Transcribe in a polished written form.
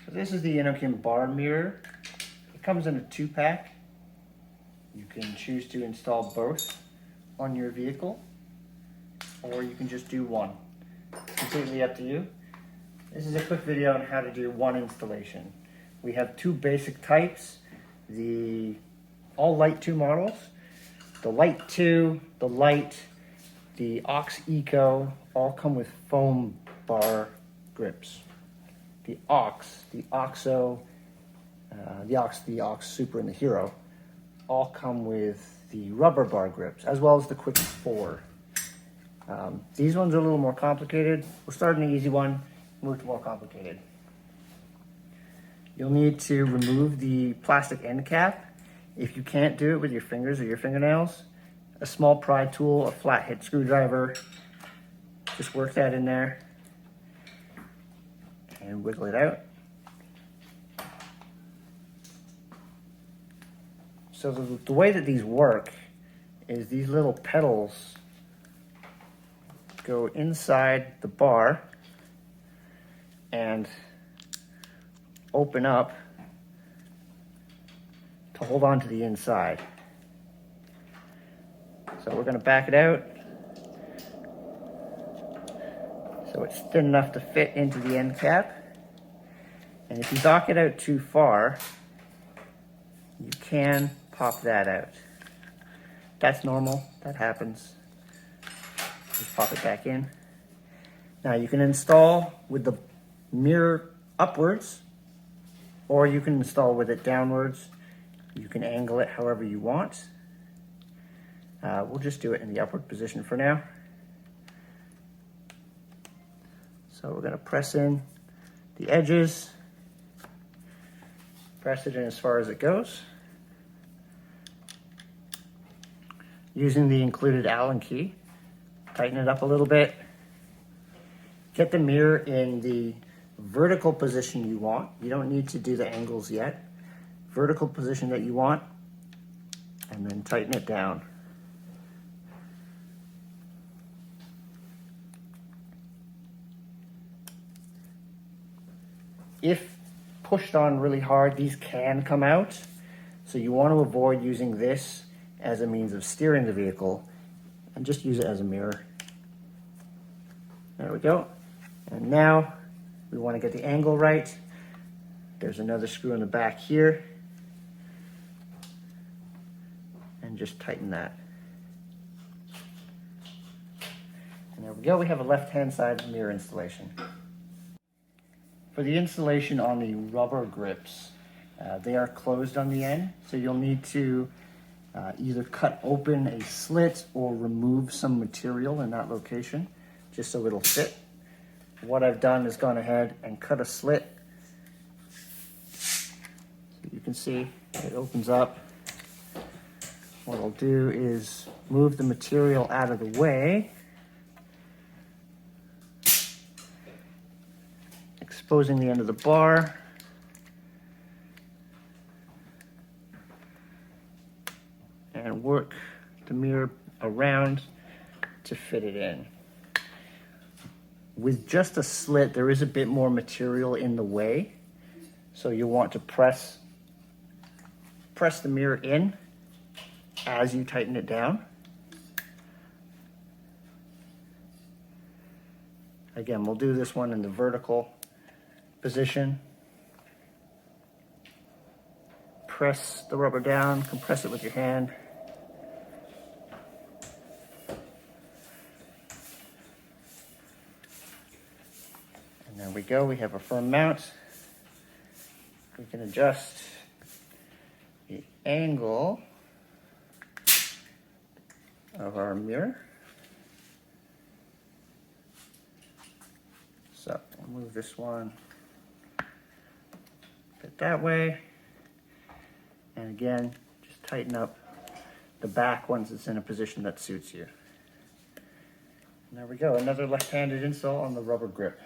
So this is the INOKIM bar mirror. It comes in a 2-pack. You can choose to install both on your vehicle, or you can just do one. Completely up to you. This is a quick video on how to do one installation. We have two basic types, the all Light 2 models. The Light 2, the Light, the Ox Eco all come with foam bar grips. The Ox, the Oxo, the Ox Super, and the Hero all come with the rubber bar grips, as well as the Quick 4. These ones are a little more complicated. We'll start in the easy one, move to more complicated. You'll need to remove the plastic end cap. If you can't do it with your fingers or your fingernails, a small pry tool, a flathead screwdriver, just work that in there and wiggle it out. So the way that these work is these little pedals go inside the bar and open up to hold on to the inside. So we're going to back it out so it's thin enough to fit into the end cap. And if you dock it out too far, you can pop that out. That's normal, that happens. Just pop it back in. Now you can install with the mirror upwards, or you can install with it downwards. You can angle it however you want. We'll just do it in the upward position for now. So we're going to press in the edges, press it in as far as it goes. Using the included Allen key, tighten it up a little bit. Get the mirror in the vertical position you want. You don't need to do the angles yet. Vertical position that you want, and then tighten it down. If pushed on really hard, these can come out, so you want to avoid using this as a means of steering the vehicle, and just use it as a mirror. There we go. And now we want to get the angle right. There's another screw in the back here, and just tighten that. And there we go, we have a left-hand side mirror installation. For the installation on the rubber grips, they are closed on the end, so you'll need to either cut open a slit or remove some material in that location, just so it'll fit. What I've done is gone ahead and cut a slit. So you can see it opens up. What I'll do is move the material out of the way, exposing the end of the bar. And work the mirror around to fit it in. With just a slit, there is a bit more material in the way, so you'll want to press the mirror in as you tighten it down. Again, we'll do this one in the vertical position. Press the rubber down, compress it with your hand. And there we go, we have a firm mount. We can adjust the angle of our mirror. So we'll move this one fit that way. And again, just tighten up the back once it's in a position that suits you. And there we go, another left-handed install on the rubber grip.